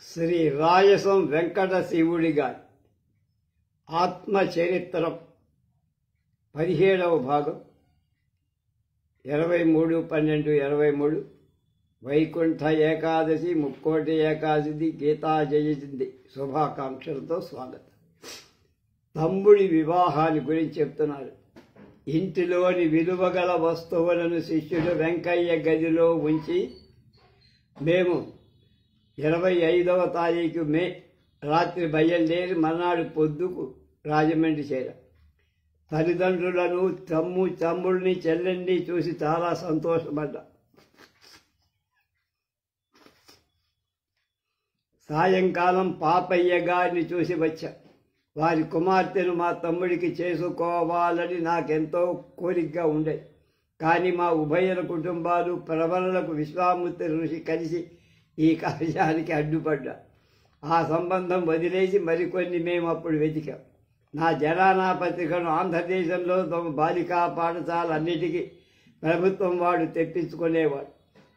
శ్రీ రాయసం వెంకట శివుడి గారి ఆత్మచరిత్రం 17వ భాగం 23/12/23 వైకుంఠ ఏకాదశి ముక్కోటి ఏకాదశి గీతా జయంతి శుభాకాంక్షలతో స్వాగతం. తమ్ముడి వివాహాన్ని గురించి చెప్తున్నారు. ఇంటిలోని విలువగల వస్తువులను శిష్యుడు వెంకయ్య గదిలో ఉంచి మేము 25వ తారీఖు మే రాత్రి బయలుదేరి మర్నాడు పొద్దుకు రాజమండ్రి చేరాం. తల్లిదండ్రులను తమ్ముడిని చెల్లెండి చూసి చాలా సంతోషపడ్డా. సాయంకాలం పాపయ్య గారిని చూసి వచ్చా. వారి కుమార్తెను మా తమ్ముడికి చేసుకోవాలని నాకెంతో కోరికగా ఉండేది. కానీ మా ఉభయుల కుటుంబాలు ప్రబలకు విశ్వామిత్ర ఋషి కలిసి ఈ కార్యానికి అడ్డుపడ్డా. ఆ సంబంధం వదిలేసి మరికొన్ని మేము అప్పుడు వెతికాం. నా జనానా పత్రికను ఆంధ్రదేశంలో తమ బాలికా పాఠశాలన్నిటికీ ప్రభుత్వం వాడు తెప్పించుకునేవాడు.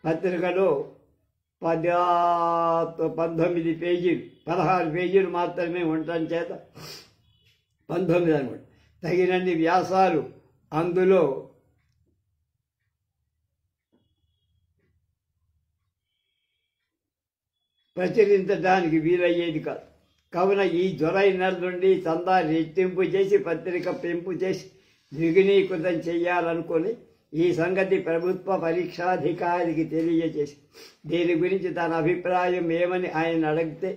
పత్రికలో 19 పేజీలు 16 పేజీలు మాత్రమే ఉండటం చేత 19 అనుకోండి. తగినన్ని వ్యాసాలు అందులో ప్రచురించడానికి వీలయ్యేది కాదు. కావున ఈ జులై నెల నుండి చందా రెట్టింపు చేసి పత్రిక పెంపు చేసి ద్విగుణీకృతం చేయాలనుకుని ఈ సంగతి ప్రభుత్వ పరీక్షాధికారికి తెలియజేసి దీని గురించి తన అభిప్రాయం ఏమని ఆయన అడిగితే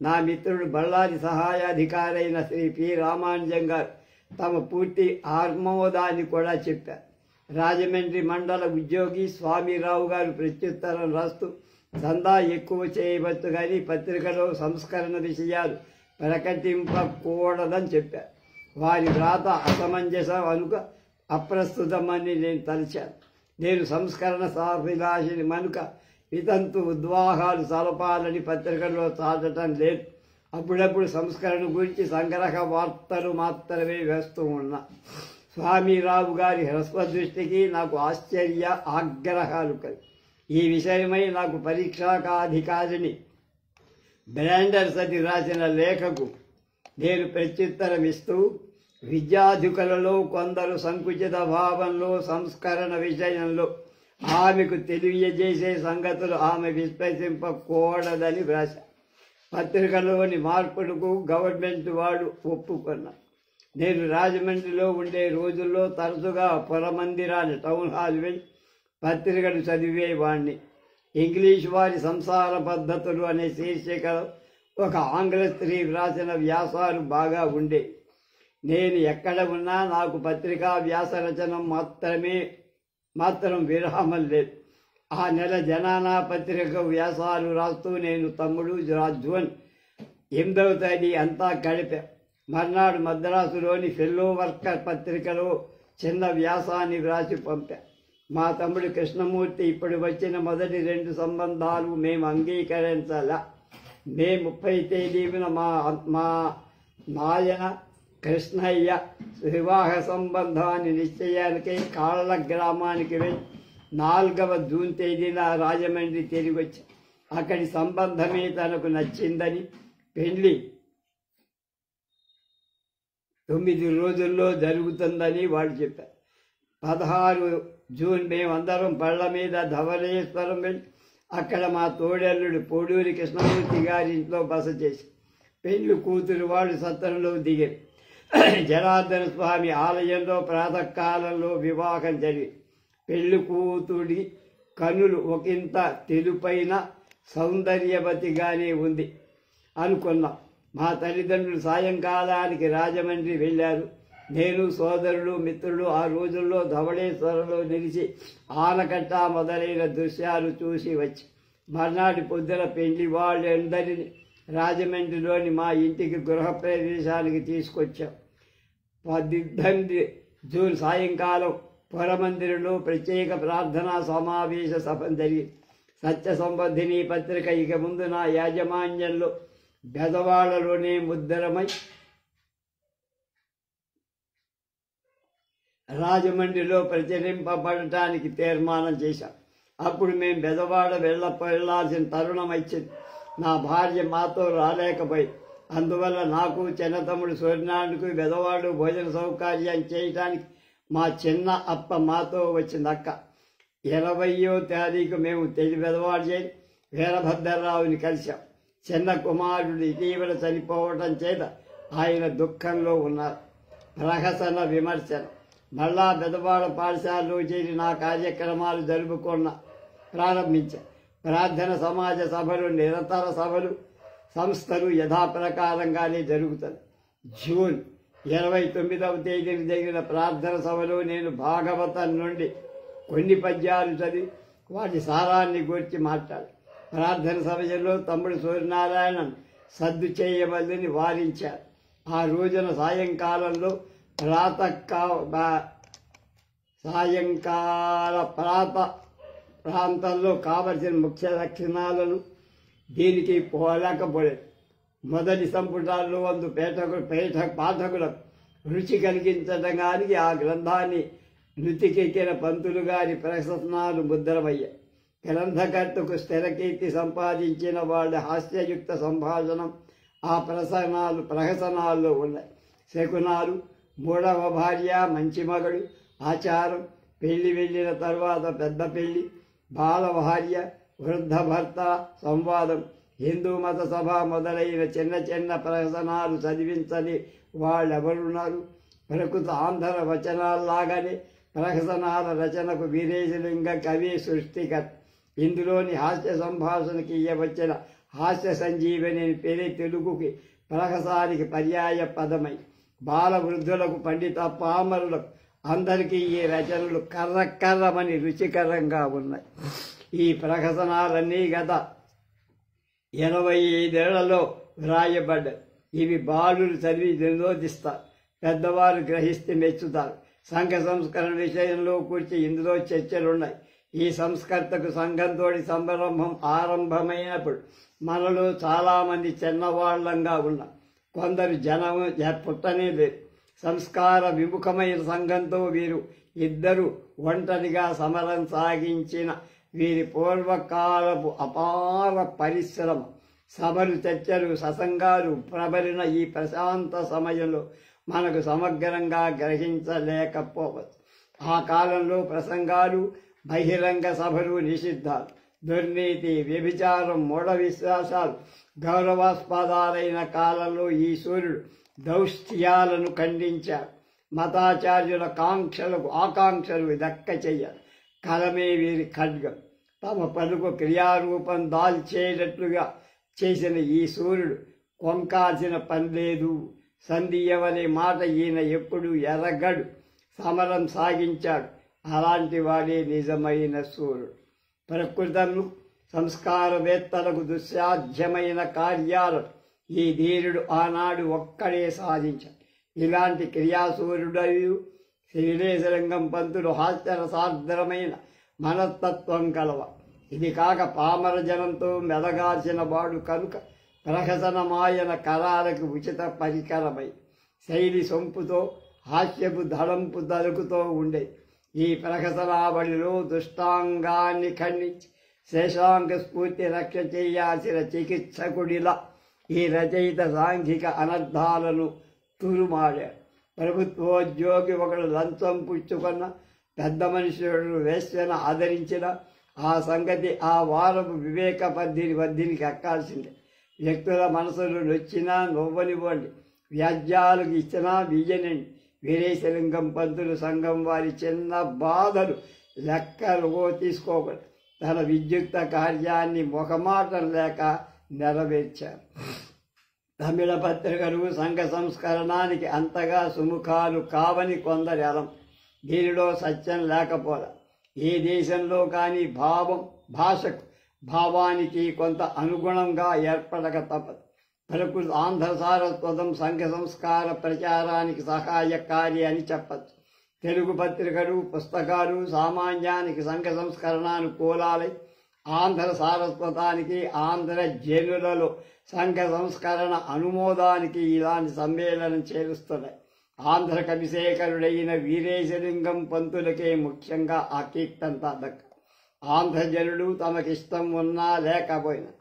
నా మిత్రుడు బళ్ళారి సహాయాధికారి అయిన శ్రీ పి రామానుజం గారు తమ పూర్తి ఆమోదాన్ని కూడా చెప్పారు. రాజమండ్రి మండల ఉద్యోగి స్వామిరావు గారు ప్రత్యుత్తరం రాస్తూ చందా ఎక్కువ చేయవచ్చు కానీ పత్రికలో సంస్కరణ విషయాలు ప్రకటింపకూడదని చెప్పారు. వారి వ్రాత అసమంజసం అనుక అప్రస్తుతమని నేను తలిచాను. నేను సంస్కరణ సాభిలాషిని మనుక వితంతు ఉద్వాహాలు సలపాలని పత్రికల్లో చాటడం లేదు. అప్పుడప్పుడు సంస్కరణ గురించి సంగ్రహ వార్తలు మాత్రమే వేస్తూ ఉన్నా. స్వామిరావు గారి హ్రస్వదృష్టికి నాకు ఆశ్చర్య ఆగ్రహాలు కలిగి ఈ విషయమై నాకు పరీక్షాధికారిని బ్రాండర్సతి రాసిన లేఖకు నేను ప్రత్యుత్తరం ఇస్తూ విద్యార్థికులలో కొందరు సంకుచిత భావంలో సంస్కరణ విషయంలో ఆమెకు తెలియజేసే సంగతులు ఆమె విశ్వసింపకూడదని వ్రాశా. పత్రికలోని మార్పులకు గవర్నమెంట్ వాడు ఒప్పుకున్నా. నేను రాజమండ్రిలో ఉండే రోజుల్లో తరచుగా పురమందిరాన్ని టౌన్ హాల్ వెళ్ళి పత్రికలు చదివేవాణ్ణి. ఇంగ్లీష్ వారి సంసార పద్ధతులు అనే శీర్షికలో ఒక ఆంగ్ల స్త్రీ వ్రాసిన వ్యాసాలు బాగా ఉండే. నేను ఎక్కడ ఉన్నా నాకు పత్రికా వ్యాస రచన మాత్రం విరామం లేదు. ఆ నెల జనానా పత్రిక వ్యాసాలు రాస్తూ నేను తమ్ముడు జూన్ 8వ తేదీ అంతా గడిపా. మర్నాడు మద్రాసులోని ఫెల్లో వర్కర్ పత్రికలో చిన్న వ్యాసాన్ని వ్రాసి పంపా. మా తమ్ముడు కృష్ణమూర్తి ఇప్పుడు వచ్చిన మొదటి 2 సంబంధాలు మేము అంగీకరించాలా. మే 30 తేదీన మా నాయన కృష్ణయ్య వివాహ సంబంధాన్ని నిశ్చయానికి కాళ్ళ గ్రామానికి వెళ్ళి 4వ జూన్ తేదీన రాజమండ్రి తిరిగి వచ్చి అక్కడి సంబంధమే తనకు నచ్చిందని పెళ్లి 9 రోజుల్లో జరుగుతుందని వాడు చెప్పారు. 16 జూన్ మేమందరం పళ్ళ మీద ధవళేశ్వరం వెళ్ళి అక్కడ మా తోడల్లుడు పొడూరి కృష్ణమూర్తి గారి ఇంట్లో బస చేసి పెళ్లి కూతురు వాడు సత్రంలో దిగారు. జనార్దన స్వామి ఆలయంలో ప్రాతకాలంలో వివాహం జరిగి పెళ్లి కూతుడి కనులు ఒకంత తెలుపైన సౌందర్యవతిగానే ఉంది అనుకున్నాం. మా తల్లిదండ్రులు సాయంకాలానికి రాజమండ్రి వెళ్ళారు. నేను సోదరుడు మిత్రుడు ఆ రోజుల్లో ధవళేశ్వరంలో నిలిచి ఆనకట్ట మొదలైన దృశ్యాలు చూసి వచ్చి మర్నాటి పొద్దున పెళ్లి వాళ్ళందరినీ రాజమండ్రిలోని మా ఇంటికి గృహప్రవేశానికి తీసుకొచ్చాం. 18 జూన్ సాయంకాలం పురమందిరంలో ప్రత్యేక ప్రార్థనా సమావేశ సభ జరిగింది. సత్య సంవర్ధిని పత్రిక ఇక ముందు నా యాజమాన్యంలో బెదవాడలోనే ముద్రమై రాజమండ్రిలో ప్రచురింపబడటానికి తీర్మానం చేశాం. అప్పుడు మేము బెదవాడ వెళ్లాల్సిన తరుణం వచ్చింది. నా భార్య మాతో రాలేకపోయి, అందువల్ల నాకు చిన్న తమ్ముడు సూర్యనారాయణకు వెదవాడు భోజన సౌకర్యం చేయటానికి మా చిన్న అప్ప మాతో వచ్చింది. అక్క 20వ తారీఖు మేము తెలి వెదవాడు చేయి వీరభద్రరావుని కలిశాం. చిన్న కుమారుడు ఇటీవల చనిపోవటం చేత ఆయన దుఃఖంలో ఉన్నారు. ప్రహసన విమర్శన. మళ్ళా పెదవాడ పాఠశాలలో చేరి నా కార్యక్రమాలు ప్రారంభించారు. ప్రార్థన సమాజ సభలు, నిరంతర సభలు, సంస్థలు యథాప్రకారంగానే జరుగుతుంది. జూన్ 29వ తేదీన జరిగిన ప్రార్థన సభలో నేను భాగవతం నుండి కొన్ని పద్యాలు చదివి వాటి సారాన్ని గురించి మాట్లాడు. ప్రార్థన సమయంలో తమ్ముడు సూర్యనారాయణన్ సద్దు చేయవద్దని వారించారు. ఆ రోజున సాయంకాల ప్రాంతంలో కావలసిన ముఖ్య లక్షణాలను దీనికి పోలేకపోలేదు. మొదటి సంపుటాల్లో వందు పాఠకులకు రుచి కలిగించడానికి ఆ గ్రంథాన్ని నుతికెక్కిన పంతులు గారి ప్రశసనాలు ముద్రమయ్యాయి. గ్రంథకర్తకు స్థిరకీర్తి సంపాదించిన వాళ్ళ హాస్యయుక్త సంభాషణం ఆ ప్రహసనాల్లో ఉన్నాయి. శకునాలు, మూడవ భార్య, మంచి మగడు, ఆచారం, పెళ్లి వెళ్ళిన తర్వాత పెద్ద పెళ్లి, బాల భార్య, వృద్ధ భర్త సంవాదం, హిందూ మత సభ మొదలైన చిన్న చిన్న ప్రహసనాలు చదివించని వాళ్ళెవరున్నారు? ప్రకృత ఆంధ్ర వచనాల్లాగానే ప్రహసనాల రచనకు వీరేశలింగ కవి సృష్టికర్త. ఇందులోని హాస్య సంభాషణకి ఇయ్యవచ్చిన హాస్య సంజీవని పేరే తెలుగుకి ప్రహసానికి పర్యాయ పదమై బాల వృద్ధులకు, పండిత పామరులకు అందరికీ ఈ రచనలు కర్రకర్రమని రుచికరంగా ఉన్నాయి. ఈ ప్రహసనాలన్నీ గత 85 ఏళ్లలో వ్రాయబడ్డాయి. ఇవి బాలురు చదివి వినోదిస్తారు, పెద్దవారు గ్రహిస్తే మెచ్చుతారు. సంఘ సంస్కరణ విషయంలో కూర్చి ఇందులో చర్చలున్నాయి. ఈ సంస్కర్తకు సంఘంతోటి సంరంభం ఆరంభమైనప్పుడు మనలో చాలామంది చిన్నవాళ్లంగా ఉన్నాం. కొందరు జనం పుట్టనే లేదు. సంస్కార విముఖమైన సంఘంతో వీరు ఇద్దరు ఒంటరిగా సమరం సాగించిన వీరి పూర్వకాలపు అపార పరిశ్రమ, సభలు, చర్చలు, ససంగాలు ప్రబలిన ఈ ప్రశాంత సమయంలో మనకు సమగ్రంగా గ్రహించలేకపోవచ్చు. ఆ కాలంలో ప్రసంగాలు, బహిరంగ సభలు నిషిద్ధాలు. దుర్నీతి, వ్యభిచారం, మూఢ విశ్వాసాలు గౌరవాస్పదాలైన కాలంలో ఈ సూర్యుడు దౌష్ట్యాలను ఖండించారు. మతాచార్యుల ఆకాంక్షలు దక్క చెయ్యాలి. కలమే వీరి ఖడ్గం. తమ పలుకు క్రియారూపం దాల్చేటట్లుగా చేసిన ఈ సూర్యుడు కొంకాల్సిన పని లేదు. సంధియవనే మాట ఈయన ఎప్పుడు ఎరగడు. సమరం సాగించాడు. అలాంటి వాడే నిజమైన సూర్యుడు. ప్రకృతము సంస్కారవేత్తలకు దుస్సాధ్యమైన కార్యాలను ఈ ధీరుడు ఆనాడు ఒక్కడే సాధించాడు. ఇలాంటి క్రియాసూర్యుడయు శ్రీలేశలింగం పంతులు హాస్యరసార్ద్రమైన మనస్తత్వం కలవ. ఇది కాక పామర జనంతో మెదగాల్సిన వాడు కనుక ప్రహసనమాయన కరాలకు ఉచిత పరికరమై శైలి సొంపుతో హాస్యపు దళంపు దలుకుతో ఉండే ఈ ప్రహసనావళిలో దుష్టాంగాన్ని ఖండించి శేషాంగ స్ఫూర్తి రక్ష చేయాల్సిన చికిత్సకుడిలా ఈ రచయిత సాంఘిక అనర్థాలను తురుమాడాడు. ప్రభుత్వోద్యోగి ఒకడు లంచం పుచ్చుకున్న, పెద్ద మనుషుడు వేశ్యన ఆదరించిన ఆ సంగతి ఆ వారపు వివేక వద్దినికి ఎక్కాల్సిందే. వ్యక్తుల మనసులు నొచ్చినా నవ్వనివ్వండి, వ్యాజ్యాలకు ఇచ్చినా బియ్యనండి. వీరేశలింగం పంతులు సంఘం వారి చిన్న బాధలు లెక్కలో తీసుకోకూడదు. తన విద్యుక్త కార్యాన్ని ముఖమాటం లేక నెరవేర్చారు. తమిళ పత్రికలు సంఘ సంస్కరణానికి అంతగా సుముఖాలు కావని కొందరి అలం. దీనిలో సత్యం లేకపోలే. ఏ దేశంలో కానీ భాషకు భావానికి కొంత అనుగుణంగా ఏర్పడక తప్పదు. ప్రకృతి ఆంధ్ర సారస్వతం సంఘ సంస్కార ప్రచారానికి సహాయకారి అని చెప్పచ్చు. తెలుగు పత్రికలు, పుస్తకాలు సామాన్యానికి సంఘ సంస్కరణ అనుకూలాలై ఆంధ్ర సారస్వతానికి, ఆంధ్ర జనులలో సంఘ సంస్కరణ అనుమోదానికి ఇలాంటి సమ్మేళనం చేరుస్తున్నాయి. ఆంధ్ర కవిశేఖరుడైన వీరేశలింగం పంతులకే ముఖ్యంగా ఆ కీర్తంతా దక్క. ఆంధ్రజనులు తమకిష్టం ఉన్నా లేకపోయినా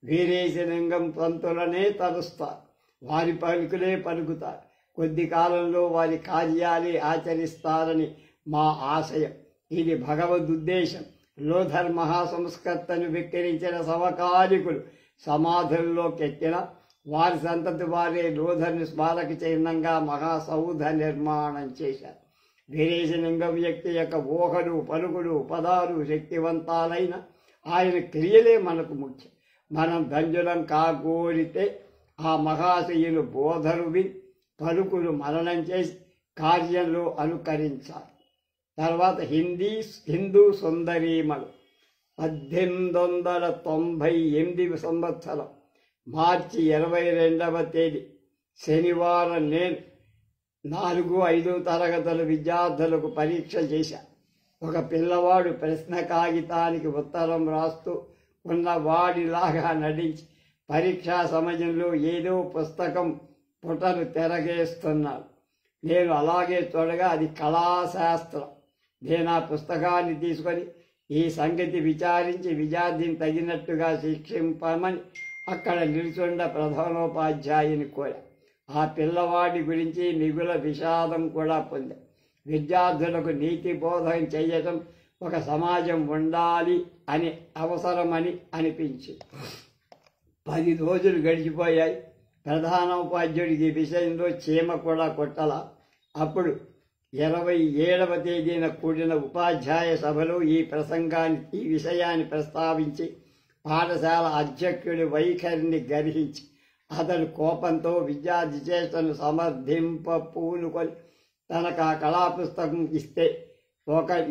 వీరేశలింగం పంతులనే తలుస్తారు, వారి పలుకులే పలుకుతారు. కొద్ది కాలంలో వారి కార్యాలే ఆచరిస్తారని మా ఆశయం. ఇది భగవదుద్దేశం. లోథర్ మహాసంస్కర్తను వెక్కిరించిన సమకాలికులు సమాధుల్లోకెక్కిన వారి సంతతి వారే లోథర్ని స్మారక చిహ్నంగా మహాసౌధ నిర్మాణం చేశారు. వీరేశలింగం వ్యక్తి యొక్క ఊహలు, పలుకులు, పదాలు శక్తివంతాలైన ఆయన క్రియలే మనకు ముఖ్యం. మనం ధన్యులం కాగోరితే ఆ మహాశయులు బోధలు విని పలుకులు మననం చేసి కార్యంలో అనుకరించాలి. తర్వాత హిందూ సుందరీమణులు 1898 సంవత్సరం మార్చి 22వ తేదీ శనివారం నేను 4, 5 తరగతుల విద్యార్థులకు పరీక్ష చేశాను. ఒక పిల్లవాడు ప్రశ్న కాగితానికి ఉత్తరం రాస్తూ ఉన్నవాడిలాగా నటించి పరీక్షా సమయంలో ఏదో పుస్తకం పుటలు తిరగేస్తున్నాడు. నేను అలాగే చూడగా అది కళాశాస్త్రం. నేను ఆ పుస్తకాన్ని తీసుకొని ఈ సంగతి విచారించి విద్యార్థిని తగినట్టుగా శిక్షింపమని అక్కడ నిలుచుండ ప్రధానోపాధ్యాయుని కోరా. ఆ పిల్లవాడి గురించి మిగుల విషాదం కూడా పొందా. విద్యార్థులకు నీతి బోధన చేయటం ఒక సమాజం ఉండాలి అని అవసరమని అనిపించింది. 10 రోజులు గడిచిపోయాయి. ప్రధానోపాధ్యాయుడికి ఈ విషయంలో చీమ కూడా కొట్టల. అప్పుడు 27వ తేదీన కూడిన ఉపాధ్యాయ సభలో ఈ విషయాన్ని ప్రస్తావించి పాఠశాల అధ్యక్షుడి వైఖరిని గర్హించి అతడు కోపంతో విద్యార్థి చేష్టను సమర్థింపూనుకొని తనకు ఆ కళాపుస్తకం ఇస్తే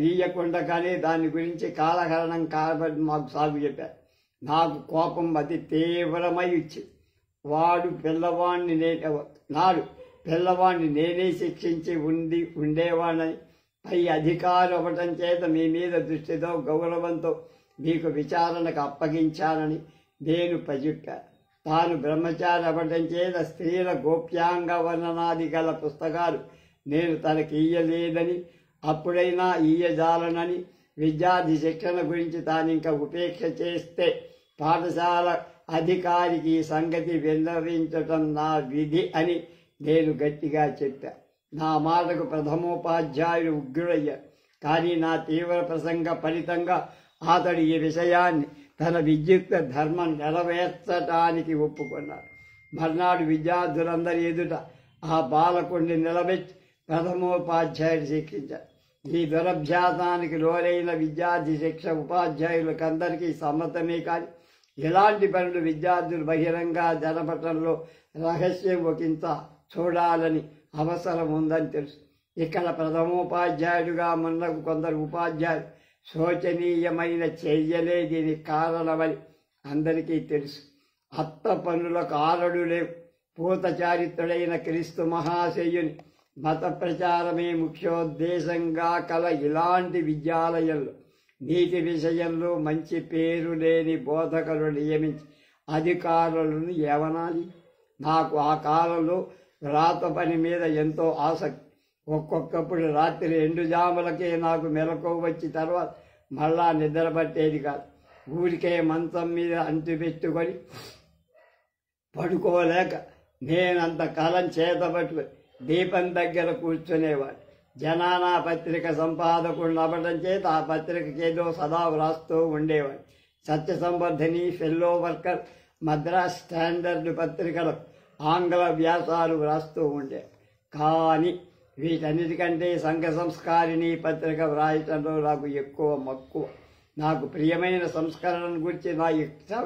ఇయ్యకుండగానే దాని గురించి కాలహరణం కాబట్టి మాకు సాగు చెప్పారు. నాకు కోపం అతి తీవ్రమై ఇచ్చింది. పిల్లవాడిని నేనే శిక్షించి ఉండేవాడిని. పై అధికారం అవ్వటం చేత మీ మీద దృష్టితో గౌరవంతో మీకు విచారణకు అప్పగించానని నేను చెప్పాను. తాను బ్రహ్మచారి అవ్వటం చేత స్త్రీల గోప్యాంగ వర్ణనాది గల పుస్తకాలు నేను తనకి ఇయ్యలేదని, అప్పుడైనా ఇయ్యజాలనని, విద్యార్థి శిక్షణ గురించి తానింక ఉపేక్ష చేస్తే పాఠశాల అధికారికి ఈ సంగతి విన్నవించటం నా విధి అని నేను గట్టిగా చెప్పా. నా మాటకు ప్రథమోపాధ్యాయుడు ఉగ్రుడయ్యాడు. కానీ నా తీవ్ర ప్రసంగ ఫలితంగా అతడు ఈ విషయాన్ని తన విద్యుక్త ధర్మం నెరవేర్చటానికి ఒప్పుకున్నాడు. మర్నాడు విద్యార్థులందరి ఎదుట ఆ బాలకుడిని నిలబెట్టి ప్రథమోపాధ్యాయుడు శిక్షించాడు. ఈ దురభ్యాసానికి లోనైన విద్యార్థి శిక్ష ఉపాధ్యాయులకందరికీ సమ్మతమే. కానీ ఇలాంటి పనులు విద్యార్థులు బహిరంగ జరపటంలో రహస్యం ఒకంత చూడాలని అవసరం ఉందని తెలుసు. ఇక్కడ ప్రథమోపాధ్యాయుడిగా ఉన్న కొందరు ఉపాధ్యాయులు శోచనీయమైన చర్యలే దీనికి కారణమని అందరికీ తెలుసు. అత్త పనులకు ఆరడు లేవు. పూత చారిత్రుడైన క్రీస్తు మహాశయుని మత ప్రచారమే ముఖ్యోద్దేశంగా కల ఇలాంటి విద్యాలయంలో నీతి విషయంలో మంచి పేరు లేని బోధకులు నియమించి అధికారులను ఏమనాలి? నాకు ఆ కాలంలో వ్రాత పని మీద ఎంతో ఆసక్తి. ఒక్కొక్కప్పుడు రాత్రి 2 జాములకే నాకు మెలకువ వచ్చి తర్వాత మళ్ళా నిద్ర పట్టేది కాదు. ఊరికే మంచం మీద అంటు పెట్టుకొని పడుకోలేక నేనంత కాలం చేతబట్టుకొని దీపం దగ్గర కూర్చునేవాడు. జనానా పత్రిక సంపాదకుడు అవ్వడం చేత ఆ పత్రికకి ఏదో సదా వ్రాస్తూ ఉండేవాడు. సత్య Samvardhini, fellow worker, Madras standard పత్రికలకు ఆంగ్ల వ్యాసాలు వ్రాస్తూ ఉండే. కానీ వీటన్నిటికంటే సంఘ సంస్కారిణి పత్రిక వ్రాయటంలో నాకు ఎక్కువ మక్కువ. నాకు ప్రియమైన సంస్కరణ గురించి నా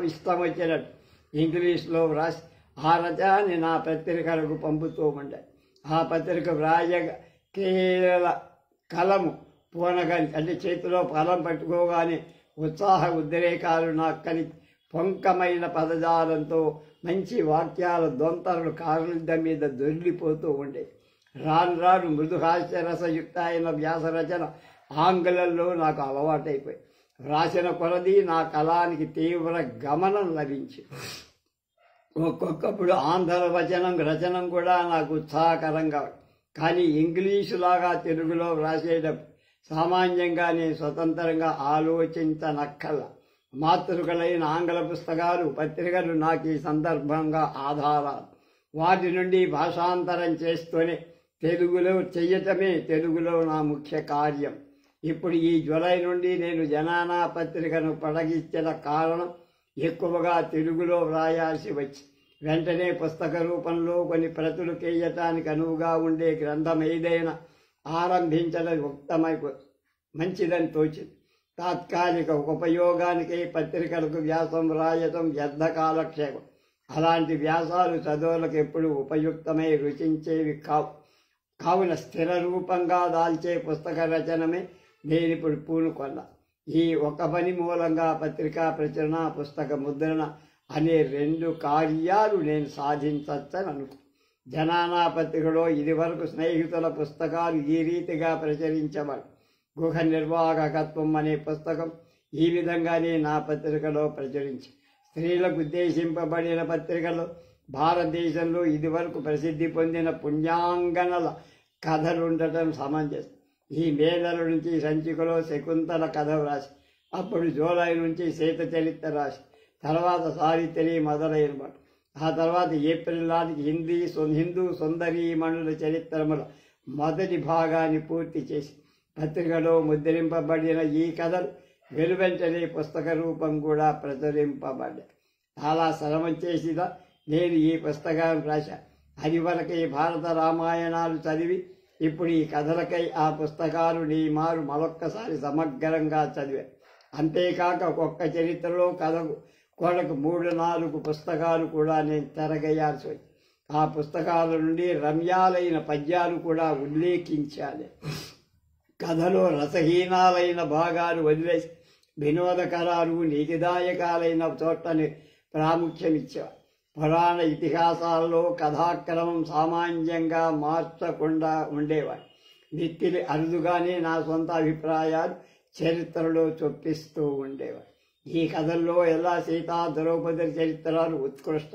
ఇష్టం వచ్చినట్టు ఇంగ్లీష్లో వ్రాసి ఆ రచనాన్ని నా పత్రికలకు పంపుతూ ఉండే. ఆ పత్రిక వ్రాయగ కేవల కలము పూనగాని అంటే చేతిలో కలం పట్టుకోగానే ఉత్సాహ ఉద్రేకాలు నాకు కలిగి పొంకమైన పదజాలంతో మంచి వాక్యాల దొంతరలు కారుల మీద దొర్లిపోతూ ఉండే. రాను రాను మృదు హాస్యరసయుక్త అయిన వ్యాస రచన ఆంగ్లంలో నాకు అలవాటైపోయి వ్రాసిన కొలది నా కళానికి తీవ్ర గమనం లభించి ఒక్కొక్కప్పుడు ఆంధ్ర రచనం కూడా నాకు ఉత్సాహకరంగా. కానీ ఇంగ్లీషులాగా తెలుగులో వ్రాసేటప్పుడు సామాన్యంగా నేను స్వతంత్రంగా ఆలోచించనక్కల్లా. మాతృకలైన ఆంగ్ల పుస్తకాలు, పత్రికలు నాకు ఈ సందర్భంగా ఆధారాలు. వాటి నుండి భాషాంతరం చేస్తూనే తెలుగులో చెయ్యటమే తెలుగులో నా ముఖ్య కార్యం. ఇప్పుడు ఈ జూలై నుండి నేను జనానా పత్రికను పొడిగించిన కారణం ఎక్కువగా తెలుగులో వ్రాయాల్సి వచ్చి వెంటనే పుస్తక రూపంలో కొన్ని ప్రతులు కేయటానికి అనువుగా ఉండే గ్రంథం ఏదైనా ఆరంభించడం మంచిదని తోచింది. తాత్కాలిక ఉపయోగానికి పత్రికలకు వ్యాసం వ్రాయటం వ్యర్థ కాలక్షేపం. అలాంటి వ్యాసాలు చదువులకు ఎప్పుడు ఉపయుక్తమై రుచించేవి కావున స్థిర రూపంగా దాల్చే పుస్తక రచనమే నేనిప్పుడు పూనుకొన్నా. ఈ ఒక పని మూలంగా పత్రికా ప్రచురణ, పుస్తక ముద్రణ అనే 2 కార్యాలు నేను సాధించచ్చని అనుకో. జనానా పత్రికలో ఇదివరకు స్నేహితుల పుస్తకాలు ఈ రీతిగా ప్రచురించబడి గృహ నిర్వాహకత్వం అనే పుస్తకం ఈ విధంగానే నా పత్రికలో ప్రచురించి స్త్రీలకు ఉద్దేశింపబడిన పత్రికలో భారతదేశంలో ఇదివరకు ప్రసిద్ధి పొందిన పుణ్యాంగనల కథలుండటం సమంజసం. ఈ మే నెల నుంచి సంచికలో శకుంతల కథ వ్రాసి, అప్పుడు జూలై నుంచి సీత చరిత్ర రాసి, తర్వాత సావిత్రి మొదలైనమాట. ఆ తర్వాత ఏప్రిల్ నాటికి హిందూ సుందరీమణుల చరిత్రముల మొదటి భాగాన్ని పూర్తి చేసి పత్రికలో ముద్రింపబడిన ఈ కథలు వెలువెంటనే పుస్తక రూపం కూడా ప్రచురింపబడ్డాయి. చాలా శ్రమం చేసిన నేను ఈ పుస్తకాన్ని రాశాను. అది వరకు ఈ భారత రామాయణాలు చదివి ఇప్పుడు ఈ కథలకై ఆ పుస్తకాలు నీ మారు మరొక్కసారి సమగ్రంగా చదివాను. అంతేకాక ఒక్కొక్క చరిత్రలో కథకు కోడకు 3-4 పుస్తకాలు కూడా నేను తిరగేయాల్సి వచ్చింది. ఆ పుస్తకాల నుండి రమ్యాలైన పద్యాలు కూడా ఉల్లేఖించాలి. కథలో రసహీనాలైన భాగాలు వదిలేసి వినోదకరాలు, నీతిదాయకాలైన చోట్లని ప్రాముఖ్యమిచ్చేవారు. పురాణ ఇతిహాసాలలో కథాక్రమం సామాన్యంగా మార్చకుండా ఉండేవాడు. నిత్తిలి అరుదుగానే నా సొంత అభిప్రాయాలు చరిత్రలో చొప్పిస్తూ ఉండేవాడు. ఈ కథల్లో ఎలా సీతా ద్రౌపది చరిత్రలు ఉత్కృష్ట.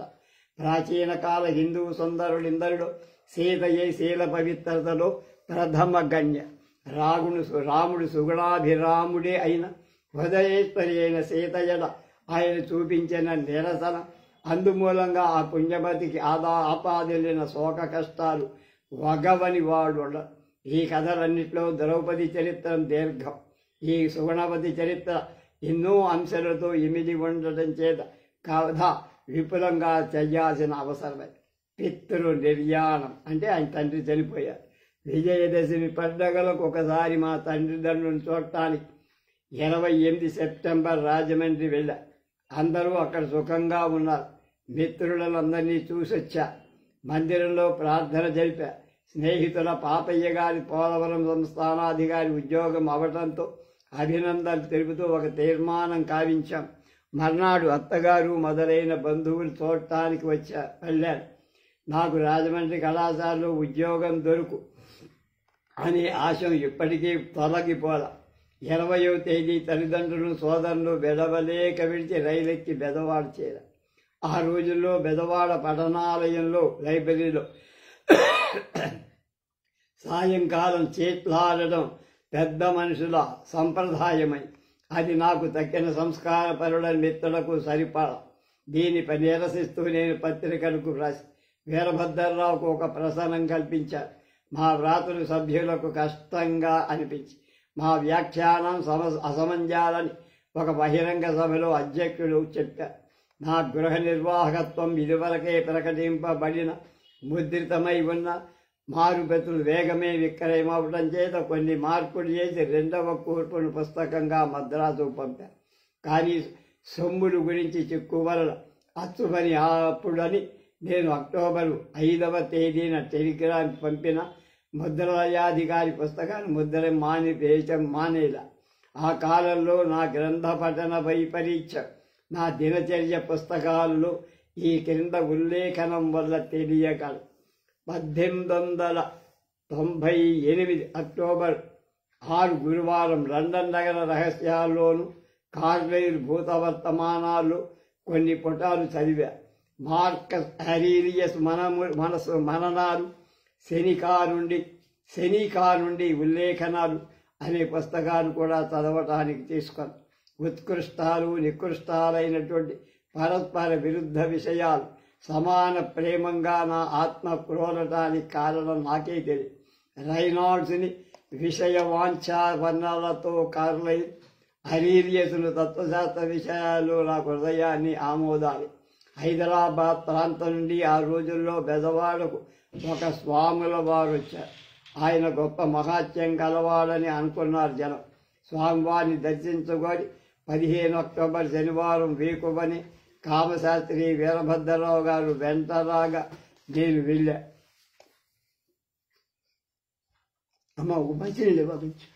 ప్రాచీన కాల హిందూ సుందరులిందరిలో సీతయే శీల పవిత్రతలో ప్రథమ గణ్య. రాముడు సుగుణాభిరాముడే అయిన హృదయేశ్వరి అయిన సీతయడ ఆయన చూపించిన నిరసన, అందుమూలంగా ఆ పుణ్యమతికి ఆపాదిల్లిన శోక కష్టాలు వగవని వాడు. ఈ కథలన్నింటిలో ద్రౌపది చరిత్ర దీర్ఘం. ఈ సుగుణవతి చరిత్ర ఎన్నో అంశాలతో ఇమిడి ఉండటం చేత కథ విపులంగా చేయాల్సిన అవసరమే. పితృ నిర్యాణం అంటే ఆయన తండ్రి చనిపోయారు. విజయదశమి పండుగలకు ఒకసారి మా తండ్రిదండ్రులను చూడటానికి 28 సెప్టెంబర్ రాజమండ్రి వెళ్ళా. అందరూ అక్కడ సుఖంగా ఉన్నారు. మిత్రులందరినీ చూసొచ్చా. మందిరంలో ప్రార్థన జరిపా. స్నేహితుల పాపయ్య గారి పోలవరం సంస్థానాధికారి ఉద్యోగం అవటంతో అభినందనలు తెలుపుతూ ఒక తీర్మానం కావించాం. మర్నాడు అత్తగారు మొదలైన బంధువులు చూడటానికి వెళ్ళారు. నాకు రాజమండ్రి కళాశాలలో ఉద్యోగం దొరుకు అనే ఆశం ఇప్పటికీ తొలగిపోలా. 20వ తేదీ తల్లిదండ్రులు సోదరులు బెదవలేక విడిచి రైలెక్కి బెదవాడ చేరా. ఆ రోజుల్లో బెదవాడ పఠనాలయంలో లైబ్రరీలో సాయంకాలం చేట్లాడడం పెద్ద మనుషుల సంప్రదాయమై అది నాకు తక్కిన సంస్కారపరుల మిత్రులకు సరిపడ. దీనిపై నిరసిస్తూ నేను పత్రికలకు రాసి వీరభద్రరావుకు ఒక ప్రసనం కల్పించారు. మా వ్రాతలు సభ్యులకు కష్టంగా అనిపించి మా వ్యాఖ్యానం అసమంజాలని ఒక బహిరంగ సభలో అధ్యక్షుడు చెప్పారు. నా గృహ నిర్వాహకత్వం ఇదివరకే ప్రకటింపబడిన ముద్రితమై ఉన్న మారుబెతులు వేగమే విక్రయమవటం చేత కొన్ని మార్పులు చేసి 2వ కూర్పును పుస్తకంగా మద్రాసు పంపారు. కానీ సొమ్ముల గురించి చిక్కువలన అచ్చుమని అప్పుడని నేను అక్టోబర్ 5వ తేదీన టెలిగ్రామ్ పంపిన ముద్రాలయాధికారి పుస్తకాన్ని ముద్ర వేయటం మానేలా. ఆ కాలంలో నా గ్రంథ పఠన వైపరీత్యం నా దినచర్య పుస్తకాల్లో ఈ క్రింద ఉల్లేఖనం వల్ల తెలియగలదు. 1898 అక్టోబర్ 6 గురువారం లండన్ నగర రహస్యాల్లోనూ కార్లైల్ భూతవర్తమానాలు కొన్ని పుటాలు చదివా. మార్కస్ అరీలియస్ మననాలు, సెనికా నుండి ఉల్లేఖనాలు అనే పుస్తకాలు కూడా చదవటానికి తీసుకొని ఉత్కృష్టాలు నికృష్టాలైనటువంటి పరస్పర విరుద్ధ విషయాలు సమాన ప్రేమంగా నా ఆత్మ క్రోలటానికి కారణం నాకే తెలియదు. రైనాల్డ్స్ని విషయ వాంఛా వర్ణాలతో కారులై అరీరియస్ను తత్వశాస్త్ర విషయాలు నాకు హృదయాన్ని ఆమోదాలి. హైదరాబాద్ ప్రాంతం నుండి ఆ రోజుల్లో బెజవాడకు ఒక స్వాముల వారు వచ్చారు. ఆయన గొప్ప మహాత్యం గలవాడని అనుకున్నారు జనం. స్వామివారిని దర్శించుకొని 15 అక్టోబర్ శనివారం వేకువని కామశాస్త్రి వీరభద్రరావు గారు వెంటరాగా నేను వెళ్ళా. అమ్మ ఒక మంచినీళ్ళు పంపించు.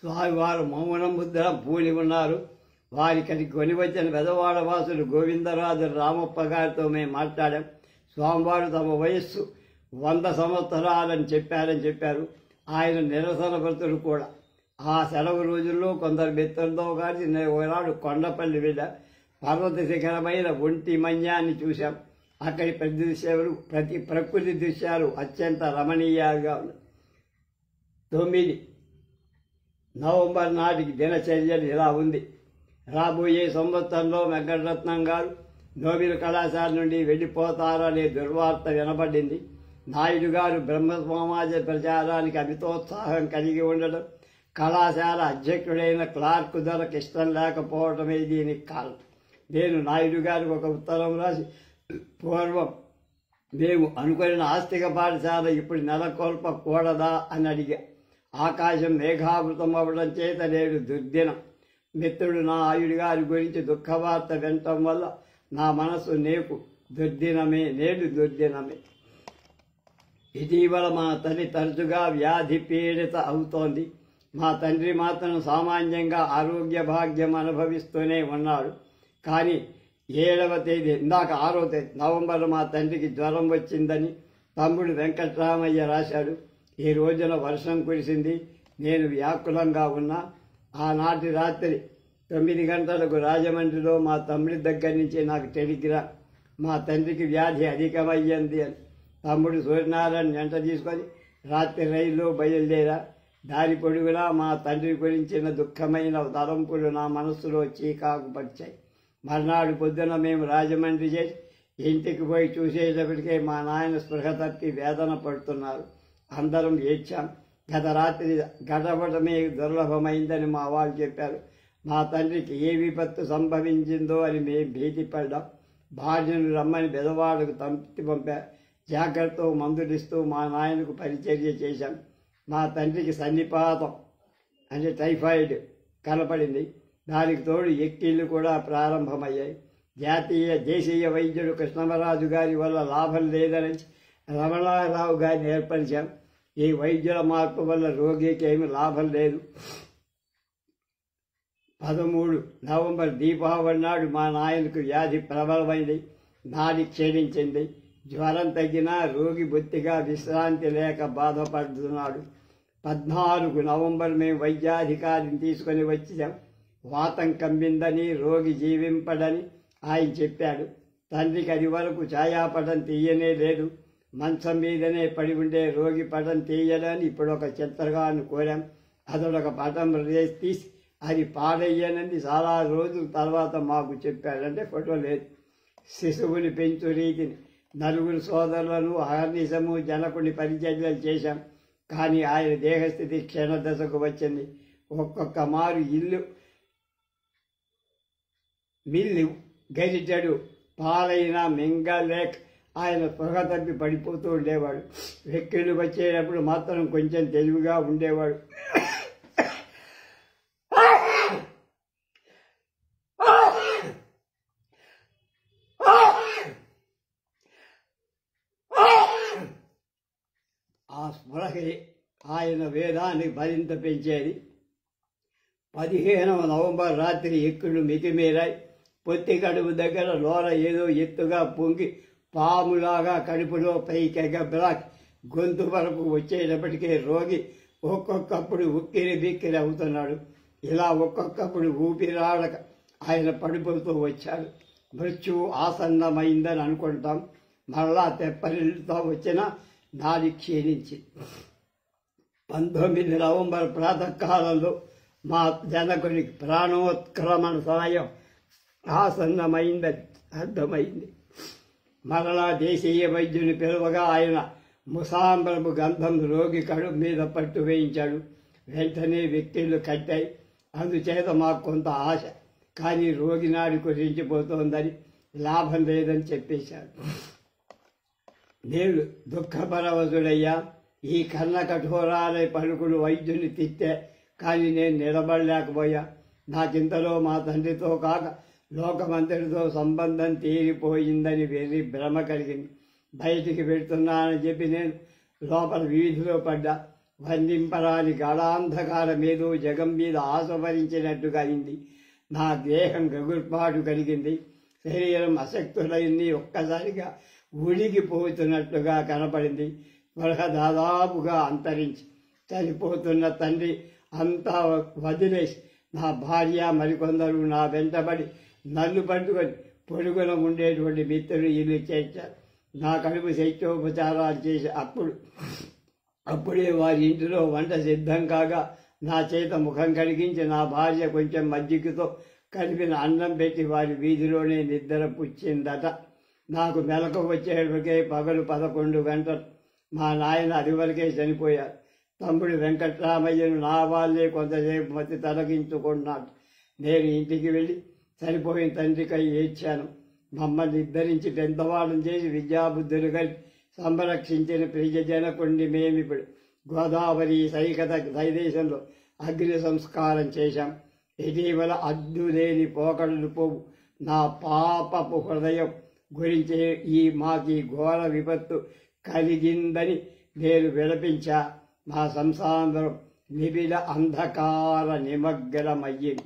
స్వామివారు మౌన ముద్ర పూని ఉన్నారు. వారికది కొనివచ్చిన పెదవాడ వాసులు గోవిందరాజు రామప్ప గారితో మేము మాట్లాడాం. స్వామివారు తమ వయస్సు 100 సంవత్సరాలని చెప్పారు. ఆయన నిరసన భక్తుడు కూడా. ఆ సెలవు రోజుల్లో కొందరు మిత్రులతో కలిసి ఒకనాడు కొండపల్లి వెళ్ళాం. పర్వత శిఖరమైన ఒంటి మన్యాన్ని చూశాం. అక్కడి ప్రతి ప్రకృతి దృశ్యాలు అత్యంత రమణీయంగా ఉన్నాయి. 9 నవంబర్ నాటికి దినచర్యలు ఇలా ఉంది. రాబోయే సంవత్సరంలో వెంకటరత్నం గారు నోబెల్ కళాశాల నుండి వెళ్ళిపోతారనే దుర్వార్త వినబడింది. నాయుడు గారు బ్రహ్మ సమాజ ప్రచారానికి అమితోత్సాహం కలిగి ఉండడం, కళాశాల అధ్యక్షుడైన క్లార్క్ ధరకు ఇష్టం లేకపోవడమే దీనికి కారణం. నేను నాయుడు గారికి ఒక ఉత్తరం రాసి, పూర్వం మేము అనుకున్న ఆస్తిక పాఠశాల ఇప్పుడు నెలకొల్పకూడదా అని అడిగా. ఆకాశం మేఘావృతం అవ్వడం చేత నేడు దుర్దినం. మిత్రుడు నా ఆయుడు గారి గురించి దుఃఖవార్త వినటం వల్ల నా మనసు నేడు దుర్దినమే. ఇటీవల మా తల్లి తరచుగా వ్యాధి పీడిత అవుతోంది. మా తండ్రి మాత్రం సామాన్యంగా ఆరోగ్య భాగ్యం అనుభవిస్తూనే ఉన్నాడు. కానీ 7వ తేదీ 6వ తేదీ నవంబర్ మా తండ్రికి జ్వరం వచ్చిందని తమ్ముడు వెంకట్రామయ్య రాశాడు. ఈ రోజున వర్షం కురిసింది. నేను వ్యాకులంగా ఉన్నా. ఆనాటి రాత్రి 9 గంటలకు రాజమండ్రిలో మా తమ్ముడి దగ్గర నుంచి నాకు టెలిగ్రామ్, మా తండ్రికి వ్యాధి అధికమయ్యింది అని. తమ్ముడు సూర్యనారాయణ వెంట తీసుకొని రాత్రి రైల్లో బయలుదేరా. దారి పొడుగునా మా తండ్రి గురించిన దుఃఖమైన తలంపులు నా మనస్సులో చీకాకు పడిచాయి. మర్నాడు పొద్దున మేము రాజమండ్రి చేసి ఇంటికి పోయి చూసేటప్పటికే మా నాయన స్పృహ తప్పి వేదన పడుతున్నారు. అందరం ఏడ్చాం. గత రాత్రి గడపడమే దుర్లభమైందని మా వాళ్ళు చెప్పారు. మా తండ్రికి ఏ విపత్తు సంభవించిందో అని మేము భీతిపడ్డాం. భార్యను రమ్మని బెదవాడకు పంపారు. జాగ్రత్తతో మందులిస్తూ మా నాయనకు పరిచర్య చేశాం. మా తండ్రికి సన్నిపాతం అంటే టైఫాయిడ్ కనపడింది. దానికి తోడు ఎక్కిళ్ళు కూడా ప్రారంభమయ్యాయి. దేశీయ వైద్యుడు కృష్ణమరాజు గారి వల్ల లాభం లేదని రమణారావు గారిని ఏర్పరిచాం. ఈ వైద్యుల మార్పు వల్ల రోగికి ఏమి లాభం లేదు. 13 నవంబర్ దీపావళి నాడు మా నాయనకు వ్యాధి ప్రబలమైంది. నాడి క్షీణించింది. జ్వరం తగ్గినా రోగి బొత్తిగా విశ్రాంతి లేక బాధపడుతున్నాడు. 14 నవంబర్ మేము వైద్యాధికారిని తీసుకొని వచ్చాం. వాతం కమ్మిందని, రోగి జీవింపడని ఆయన చెప్పాడు. తండ్రికి అది వరకు ఛాయాపటం తీయనే లేదు. మంచం మీదనే పడి ఉండే రోగి పటం తీయడని ఇప్పుడు ఒక చిత్రగాన్ని కోరాం. అతడొక పటం తీసి అది పాడయ్యానని చాలా రోజుల తర్వాత మాకు చెప్పాడంటే ఫోటో లేదు. శిశువుని పెంచు రీతిని 4 సోదరులను అహర్నిశము జనకుని పరిచర్యలు చేశాం. కానీ ఆయన దేహస్థితి క్షీణదశకు వచ్చింది. ఒక్కొక్క మారు మిల్లు గరిటెడు పాలైన మింగలేక ఆయన స్పృహ తప్పి పడిపోతూ ఉండేవాడు. వెక్కిళ్ళు వచ్చేటప్పుడు మాత్రం కొంచెం తెలివిగా ఉండేవాడు. ఆ స్పృహకి ఆయన వేదాన్ని మరింత పెంచేది. 15వ నవంబర్ రాత్రి ఎక్కుళ్ళు మితిమీరాయి. పొత్తి కడుపు దగ్గర లోర ఏదో ఎత్తుగా పొంగి పాములాగా కడుపులో పైకెగబ్రాక్ గొంతు వరకు వచ్చేటప్పటికే రోగి ఒక్కొక్కప్పుడు ఉక్కిరి బిక్కిరి అవుతున్నాడు. ఇలా ఒక్కొక్కప్పుడు ఊపిరాడక ఆయన పడిపోతూ వచ్చాడు. మృత్యువు ఆసన్నమైందని అనుకుంటాం. మరలా తెప్పరిల్లుతో వచ్చిన నాది క్షీణించింది. 19 నవంబర్ ప్రాతకాలంలో మా జనకునికి ప్రాణోత్క్రమణ సమయం ఆసన్నమైందని అర్థమైంది. మరలా దేశీయ వైద్యుని పిలువగా ఆయన ముసాంబ్రపు గంధం రోగి కడుపు మీద పట్టు వేయించాడు. వెంటనే వ్యక్తులు కట్టాయి. అందుచేత మాకు కొంత ఆశ. కానీ రోగి నాడి కురించిపోతోందని, లాభం లేదని చెప్పేశాడు. నేను దుఃఖపరవశుడయ్యా. ఈ కన్న కఠోరాలే పలుకులు వైద్యుని తిట్టే, కానీ నేను నిలబడలేకపోయా. నాకింతలో మా తండ్రితో కాక లోకమంతటితో సంబంధం తీరిపోయిందని వెర్రి భ్రమ కలిగింది. బయటికి పెడుతున్నానని చెప్పి నేను లోపల వీధిలో పడ్డా. వర్ణింపరాని గాఢాంధకారం ఏదో జగం మీద ఆశపరించినట్టుగా అయింది. నా దేహం గగుర్పాటు కలిగింది. శరీరం అశక్తులైంది. ఒక్కసారిగా ఉడిగిపోతున్నట్టుగా కనపడింది. స్పృహ దాదాపుగా అంతరించి చనిపోతున్న తండ్రి అంతా వదిలేసి నా భార్య మరికొందరు నా వెంటబడి నన్ను పట్టుకొని పొరుగున ఉండేటువంటి మిత్రులు ఇల్లు చేర్చారు. నా కడుపు శైత్యోపచారాలు చేసి అప్పుడే వారి ఇంటిలో వంట సిద్ధం కాగా నా చేత ముఖం కడిగించి నా భార్య కొంచెం మజ్జిగతో కలిపిన అన్నం పెట్టి వారి వీధిలోనే నిద్ర పుచ్చిందట. నాకు మెలకు వచ్చేటప్పటికే పగలు 11 గంటలు. మా నాయన అది వరకే చనిపోయారు. తమ్ముడు వెంకట్రామయ్యను నా వాళ్ళే కొంతసేపు మతి తొలగించుకున్నాడు. నేను ఇంటికి వెళ్ళి చనిపోయిన తండ్రికై ఏడ్చాను. మమ్మల్ని ఇద్దరించి పెద్దవాళ్ళని చేసి విద్యాబుద్ధులు కలిపి సంరక్షించిన ప్రియజనకుణ్ణి మేమిప్పుడు గోదావరి సైకత సైదేశంలో అగ్ని సంస్కారం చేశాం. ఇటీవల అడ్డులేని పోకడలు పోవు నా పాపపు హృదయం గురించి మాకీ ఘోర విపత్తు కలిగిందని నేను విలపించా. మా సంసారం నిబిడ అంధకార నిమగ్నమయ్యింది.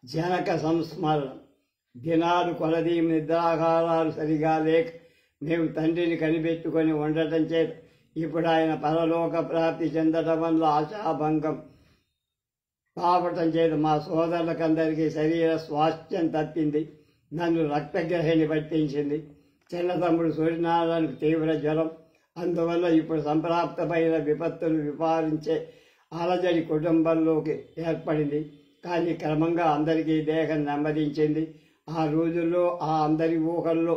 జనక సంస్మరణ. దినాలు కొలది నిద్రాహారాలు సరిగా లేక మేము తండ్రిని కనిపెట్టుకొని ఉండటం చేత ఇప్పుడు ఆయన పరలోక ప్రాప్తి చెందటం వల్ల ఆశాభంగం కావటం చేత మా సోదరులకందరికీ శరీర స్వాస్థ్యం తప్పింది. నన్ను రక్తగ్రహిణి పట్టించింది. చిన్న తమ్ముడు సూర్యనారాయణకు తీవ్ర జ్వరం. అందువల్ల ఇప్పుడు సంప్రాప్తమైన విపత్తును విపారించే అలజడి కుటుంబంలోకి ఏర్పడింది. కానీ క్రమంగా అందరికీ దేహం నెమ్మదించింది. ఆ రోజుల్లో ఆ అందరి ఊహల్లో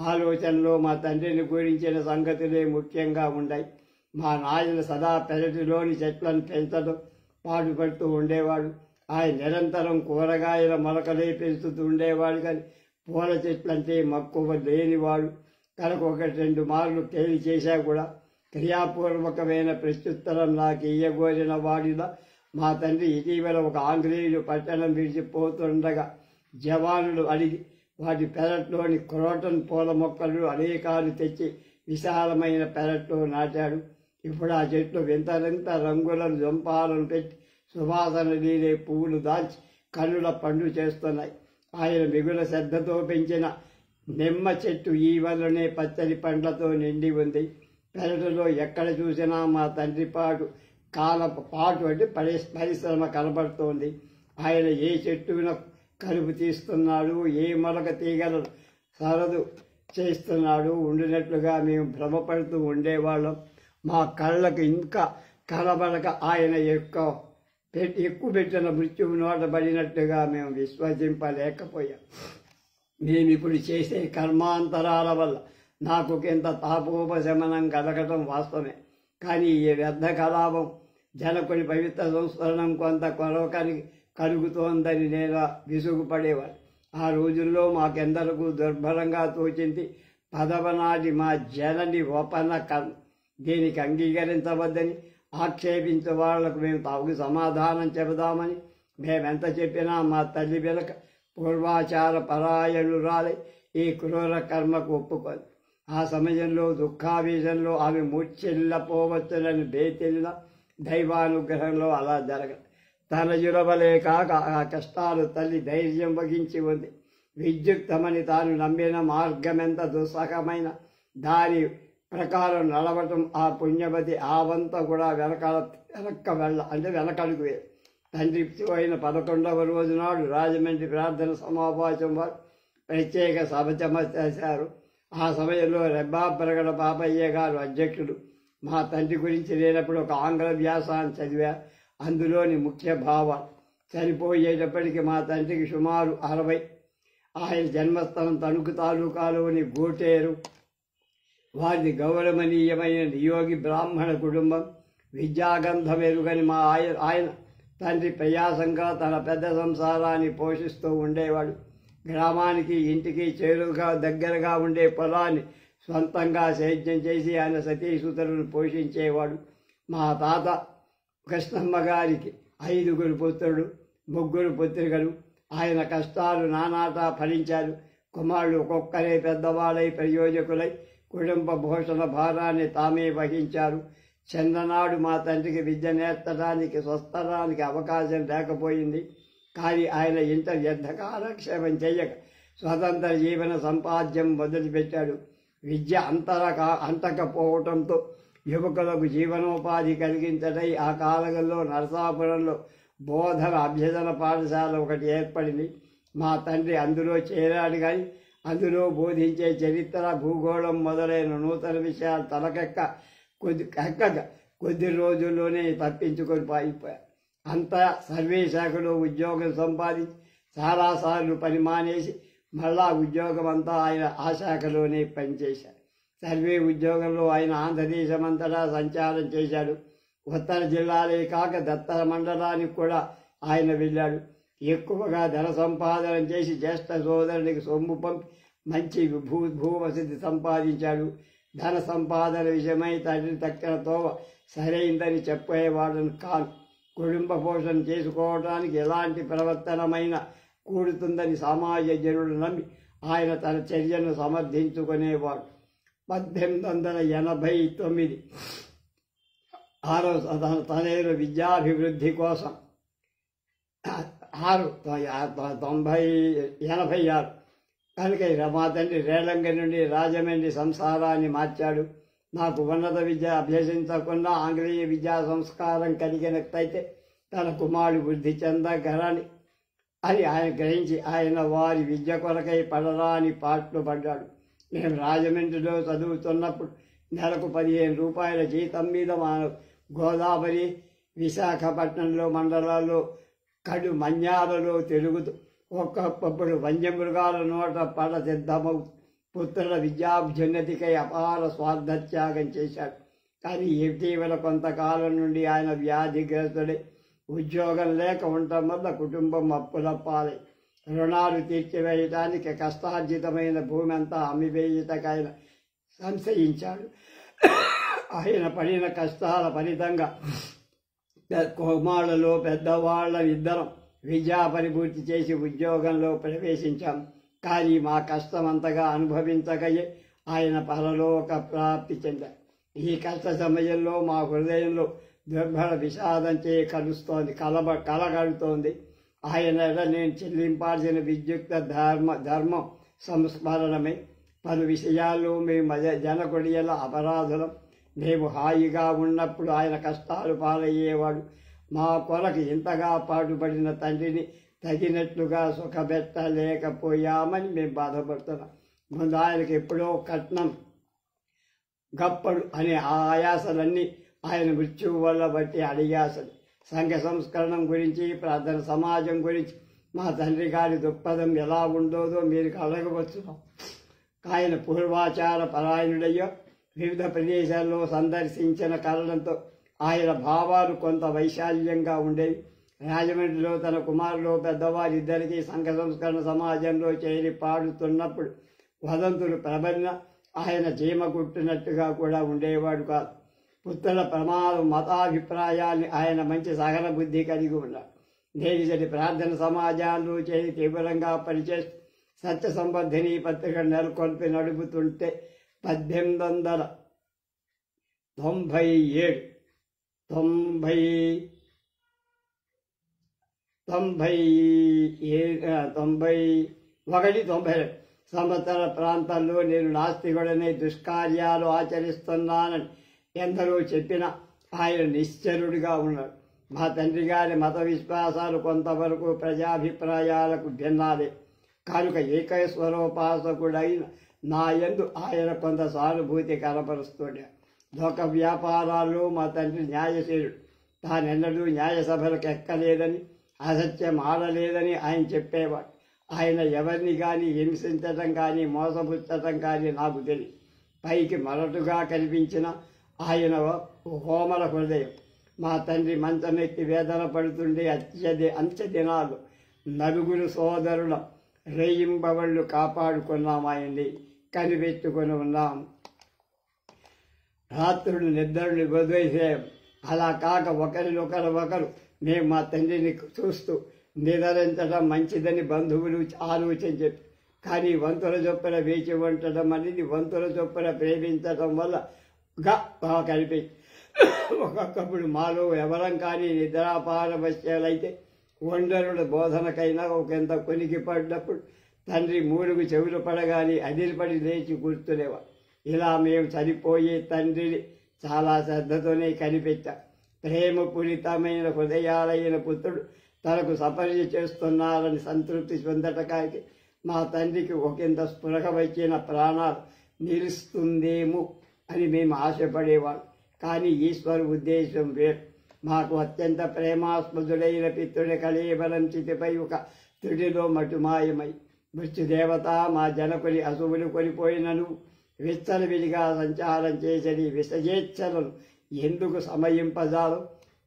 ఆలోచనలో మా తండ్రిని గురించిన సంగతులే ముఖ్యంగా ఉన్నాయి. మా నాయన సదా పెరటిలోని చెట్లను పెంచడం పాటుపడుతూ ఉండేవాడు. ఆయన నిరంతరం కూరగాయల మొలకలే పెంచుతూ ఉండేవాడు. కానీ పూల చెట్లంటే మక్కువ లేనివాడు. కనుక 1-2 మార్లు కేలి చేశా కూడా క్రియాపూర్వకమైన ప్రత్యుత్తరం నాకు ఇయ్యగోరిన వాడిలా మా తండ్రి ఇటీవల ఒక ఆంగ్లేయులు పట్టణం విడిచిపోతుండగా జవానులు అడిగి వాటి పెరట్లోని క్రోటన్ పూల మొక్కలు అనేకాలు తెచ్చి విశాలమైన పెరట్లో నాటాడు. ఇప్పుడు ఆ చెట్లు వింత వింత రంగులను జంపాలను పెట్టి సువాసన నీలే పువ్వులు దాల్చి కన్నుల పండు చేస్తున్నాయి. ఆయన మిగుల శ్రద్ధతో పెంచిన నిమ్మ చెట్టు ఈ వల్లనే పచ్చని పండ్లతో నిండి ఉంది. పెరటులో ఎక్కడ చూసినా మా తండ్రి పాటు అంటే పరిశ్రమ కనబడుతోంది. ఆయన ఏ చెట్టున కలుపు తీస్తున్నాడు, ఏ మొలక తీగలు సరదు చేస్తున్నాడు ఉండినట్లుగా మేము భ్రమపడుతూ ఉండేవాళ్ళం. మా కళ్ళకు ఇంకా కనబడక ఆయన ఎక్కువ పెట్టిన మృత్యువు నోటబడినట్టుగా మేము విశ్వసింపలేకపోయాం. మేమిప్పుడు చేసే కర్మాంతరాల వల్ల నాకు ఇంత తాపోపశమనం కలగటం వాస్తవమే. కానీ ఈ వ్యర్థ కలాపం జనకుని పవిత్ర సంస్మరణం కొంత కొరవకని కలుగుతోందని నేను విసుగుపడేవాడు. ఆ రోజుల్లో మాకెందరకు దుర్భరంగా తోచింది పదవనాటి మా జనని వపన కర్మ. దీనికి అంగీకరించవద్దని ఆక్షేపించే వాళ్లకు మేము తాగు సమాధానం చెబుదామని మేమెంత చెప్పినా మా తల్లి వెనక పూర్వాచార పరాయణురాలై ఈ క్రూర కర్మకు ఒప్పుకొని ఆ సమయంలో దుఃఖావేశంలో ఆమె మూర్ఛిల్లపోవచ్చునని బేతెల్లిన దైవానుగ్రహంలో అలా జరగదు. తన యురవలే కాక ఆ కష్టాలు తల్లి ధైర్యం వహించి ఉంది. విద్యుక్తమని తాను నమ్మిన మార్గమెంత దుస్సహమైన దాని ప్రకారం నడవటం ఆ పుణ్యవతి ఆవంత కూడా వెనకడుగు వేరు. తండ్రి అయిన 11వ రోజు నాడు రాజమండ్రి ప్రార్థన సమావేశం వారు ప్రత్యేక సభ చేశారు. ఆ సమయంలో రెబ్బాప్రగడ పాపయ్య గారు అధ్యక్షుడు. మా తండ్రి గురించి లేనప్పుడు ఒక ఆంగ్ల వ్యాసాన్ని చదివా. అందులోని ముఖ్య భావాలు చనిపోయేటప్పటికి మా తండ్రికి సుమారు 60. ఆయన జన్మస్థలం తణుకు తాలూకాలోని గోటేరు. వారిది గౌరవనీయమైన నియోగి బ్రాహ్మణ కుటుంబం. విద్యాగంధం ఎరుగని మా ఆయన తండ్రి ప్రయాసంగా తన పెద్ద సంసారాన్ని పోషిస్తూ ఉండేవాడు. గ్రామానికి ఇంటికి చేరువుగా దగ్గరగా ఉండే పొలాన్ని స్వంతంగా సేద్యం చేసి ఆయన సతీసుతరులను పోషించేవాడు. మా తాత కృష్ణమ్మ గారికి 5గురు పుత్రుడు, 3 పుత్రికలు. ఆయన కష్టాలు నానాటా ఫలించారు. కుమారులు ఒక్కొక్కరే పెద్దవాళ్ళై ప్రయోజకులై కుటుంబ భూషణ భారాన్ని తామే వహించారు. చిన్ననాడు మా తండ్రికి విద్య నేర్చడానికి స్వస్థలానికి అవకాశం లేకపోయింది. కానీ ఆయన ఇంత వ్యర్థకాలక్షేపం చేయక స్వతంత్ర జీవన సంపాద్యం మొదలుపెట్టాడు. విద్య అంతకపోవటంతో యువకులకు జీవనోపాధి కలిగించటై ఆ కాలంలో నరసాపురంలో బోధన అభ్యసన పాఠశాల ఒకటి ఏర్పడింది. మా తండ్రి అందులో చేరాడు. కానీ అందులో బోధించే చరిత్ర, భూగోళం మొదలైన నూతన విషయాలు తలకెక్క కొద్ది రోజుల్లోనే తప్పించుకొని పారిపోయారు. అంతా సర్వే శాఖలో ఉద్యోగం సంపాదించి చాలాసార్లు పని మానేసి మళ్ళా ఉద్యోగం అంతా ఆయన ఆ శాఖలోనే పనిచేశారు. సర్వే ఉద్యోగంలో ఆయన ఆంధ్రదేశమంతటా సంచారం చేశాడు. ఉత్తర జిల్లాలే కాక దత్తర మండలానికి కూడా ఆయన వెళ్ళాడు. ఎక్కువగా ధన సంపాదన చేసి జ్యేష్ఠ సోదరునికి సొమ్ము పంపి మంచి భూవసతి సంపాదించాడు. ధన సంపాదన విషయమై తండ్రి తక్కిన తోవ సరైందని చెప్పేవాడని కాను. కుటుంబ పోషణ చేసుకోవడానికి ఎలాంటి ప్రవర్తనమైన కూడుతుందని సమాజ జనులు నమ్మి ఆయన తన చర్యను సమర్థించుకునేవాడు. 1889 తనేరు విద్యాభివృద్ధి కోసం 86 కనుక మా తండ్రి రేలంగి నుండి రాజమండ్రి సంసారాన్ని మార్చాడు. నాకు ఉన్నత విద్య అభ్యసించకుండా ఆంగ్లేయ విద్యా సంస్కారం కలిగినట్లయితే తన కుమారుడు వృద్ధి చెందగలని అని ఆయన గ్రహించి ఆయన వారి విద్య కొరకై పడరాని పాటలు పడ్డాడు. మేము రాజమండ్రిలో చదువుతున్నప్పుడు నెలకు 15 రూపాయల జీతం మీద మా గోదావరి, విశాఖపట్నంలో మండలాల్లో కడు మన్యాలలో తిరుగుతూ ఒక్కొక్కప్పుడు వన్యమృగాల నోట పడ సిద్ధమవు పుత్రుల విద్యాభ్యున్నతికై అపార స్వార్థత్యాగం చేశాడు. కానీ ఇటీవల కొంతకాలం నుండి ఆయన వ్యాధిగ్రస్తుడై ఉద్యోగం లేక ఉండటం వల్ల కుటుంబం అప్పుల పాలై రుణాలు తీర్చివేయటానికి కష్టార్జితమైన భూమి అంతా అమ్మివేయటకైన సంశయించాడు. ఆయన పడిన కష్టాల ఫలితంగా కుమారులలో పెద్దవాళ్ళ ఇద్దరం విద్యా పరిపూర్తి చేసి ఉద్యోగంలో ప్రవేశించాం. కానీ మా కష్టమంతగా అనుభవించకయే ఆయన పరలోక ప్రాప్తి చెందారు. ఈ కష్ట సమయంలో మా హృదయంలో దుర్భర విషాదంచే కలగడుతోంది. ఆయన నేను చెల్లింపాల్సిన విద్యుక్త ధర్మం సంస్మరణమే. పలు విషయాల్లో మేము జనకుడి ఎలా అపరాధులం. మేము హాయిగా ఉన్నప్పుడు ఆయన కష్టాలు పాలయ్యేవాడు. మా కొరకు ఇంతగా పాటుపడిన తండ్రిని తగినట్లుగా సుఖపెట్టలేకపోయామని మేము బాధపడుతున్నాం. ముందు ఆయనకి ఎప్పుడో కట్నం గప్పడు అనే ఆయాసలన్నీ ఆయన మృత్యువు వల్ల బట్టి అడిగాసలు. సంఘ సంస్కరణం గురించి, ప్రార్థన సమాజం గురించి మా తండ్రి గారి దృక్పథం ఎలా ఉండోదో మీరు అడగవచ్చు. ఆయన పూర్వాచార పరాయణుడయ్యో వివిధ ప్రదేశాల్లో సందర్శించిన కారణంతో ఆయన భావాలు కొంత వైశాల్యంగా ఉండేవి. రాజమండ్రిలో తన కుమారులు పెద్దవారిద్దరికీ సంఘ సంస్కరణ సమాజంలో చేరి పాడుతున్నప్పుడు వదంతులు ప్రబలిన ఆయన చీమ కుట్టినట్టుగా కూడా ఉండేవాడు కాదు. పుత్రుల ప్రమాదం మతాభిప్రాయాన్ని ఆయన మంచి సహన బుద్ధి కలిగి ఉన్నాడు. దేశటి ప్రార్థన సమాజాల్లో చేరి తీవ్రంగా పనిచేస్తూ సత్య సంబర్ధిని పత్రిక నెలకొల్పి నడుపుతుంటే 1891 సంవత్సర ప్రాంతాల్లో నేను నాస్తికుడనే దుష్కార్యాలు ఆచరిస్తున్నానని ఎందరో చెప్పినా ఆయన నిశ్చరుడిగా ఉన్నాడు. మా తండ్రి గారి మత విశ్వాసాలు కొంతవరకు ప్రజాభిప్రాయాలకు భిన్నాలే కనుక ఏకైశ్వరోపాసకుడైన నా యందు ఆయన కొంత సానుభూతి కనపరుస్తుండే. లోక వ్యాపారాల్లో మా తండ్రి న్యాయశీలుడు. తానెన్నడూ న్యాయసభలకు ఎక్కలేదని, అసత్యం ఆడలేదని ఆయన చెప్పేవాడు. ఆయన ఎవరిని కానీ హింసించటం కానీ మోసపుచ్చటం కానీ నాకు తెలియదు. పైకి మొరటుగా కనిపించిన ఆయన హోమల హృదయం. మా తండ్రి మంచమెక్కి వేదన పడుతుండే అంత్య దినాలు నలుగురు సోదరుల రేయింబవళ్ళు కాపాడుకున్నాం. ఆయన్ని కనిపెట్టుకుని ఉన్నాం. రాత్రులు నిద్రలు వదిలేసాం. అలా కాక ఒకరు మేము మా తండ్రిని చూస్తూ నిద్రించడం మంచిదని బంధువులు ఆలోచించారు. కానీ వంతుల చొప్పున వేచి ఉండటం అనేది వంతుల చొప్పున ప్రేమించడం వల్ల కనిపించి ఒక్కొక్కప్పుడు మాలో ఎవరం కానీ నిద్రాపారవశ్యాలైతే ఒండరుల బోధనకైనా ఒకంత కొనికి పడ్డప్పుడు తండ్రి మూడుగు చెవులు పడగాని అదిరిపడి లేచి కూర్చునేవాడు. ఇలా మేము చనిపోయే తండ్రిని చాలా శ్రద్ధతోనే కనిపెట్టాం. ప్రేమపూరితమైన హృదయాలైన పుత్రుడు తనకు సపర్య చేస్తున్నారని సంతృప్తి పొందటకానికి మా తండ్రికి ఒకంత స్పృహ వచ్చిన ప్రాణాలు నిలుస్తుందేమో అని మేము ఆశపడేవాళ్ళం. కానీ ఈశ్వరు ఉద్దేశం వేరు. మాకు అత్యంత ప్రేమాస్పదుడైన పిత్రుడి కళేబలం చితిపై ఒక తుడిలో మటుమాయమై మృత్యుదేవత మా జనకుని అశువులు కొనిపోయినను విచ్చలవిడిగా సంచారం చేసని విసజేచ్ఛలను ఎందుకు సమయింపజాలో.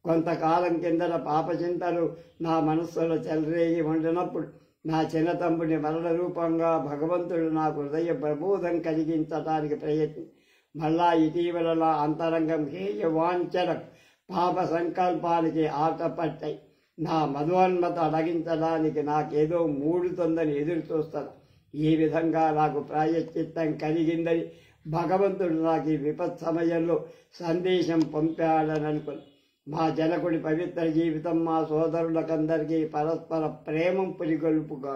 కొంతకాలం కిందట పాపచింతలు నా మనస్సులో చెలరేగి ఉండినప్పుడు నా చిన్న తమ్ముడి మరణ రూపంగా భగవంతుడు నాకు హృదయ ప్రబోధం కలిగించటానికి ప్రయత్ని మళ్ళా ఇటీవల నా అంతరంగం హేయ వాంఛన పాప సంకల్పానికి ఆటపట్టాయి. నా మధోన్మత అడగించడానికి నాకేదో మూడుతుందని ఎదురు చూస్తాను. ఈ విధంగా నాకు ప్రాయశ్చిత్తం కలిగిందని భగవంతుడు నాకు ఈ విపత్ సమయంలో సందేశం పంపాడని అనుకుని మా జనకుడి పవిత్ర జీవితం మా సోదరులకందరికీ పరస్పర ప్రేమం పురిగొల్పుగా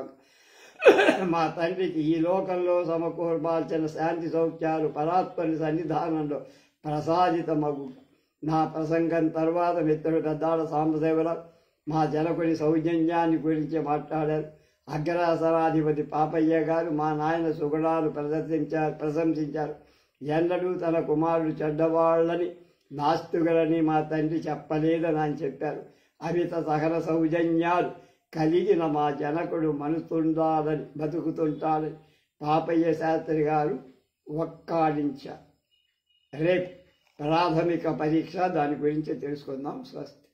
మా తండ్రికి ఈ లోకంలో సమకూర్పాల్సిన శాంతి సౌఖ్యాలు పరాత్పరి సన్నిధానంలో ప్రసాదితమగు. నా ప్రసంగం తర్వాత మిత్రుడు పెద్దాడ సాంబశివరావు మా జనకుడి సౌజన్యాన్ని గురించి మాట్లాడారు. అగ్రసరాధిపతి పాపయ్య గారు మా నాయన సుగుణాలు ప్రశంసించారు. ఎన్నడూ తన కుమారుడు చెడ్డవాళ్ళని నాస్తికులని మా తండ్రి చెప్పలేదని ఆయన చెప్పారు. అమిత సహన సౌజన్యాలు కలిగిన మా జనకుడు బతుకుతుంటాడని పాపయ్య శాస్త్రి గారు ఒక్కాడించారు. రేపు ప్రాథమిక పరీక్ష, దాని గురించి తెలుసుకుందాం. స్వస్తి.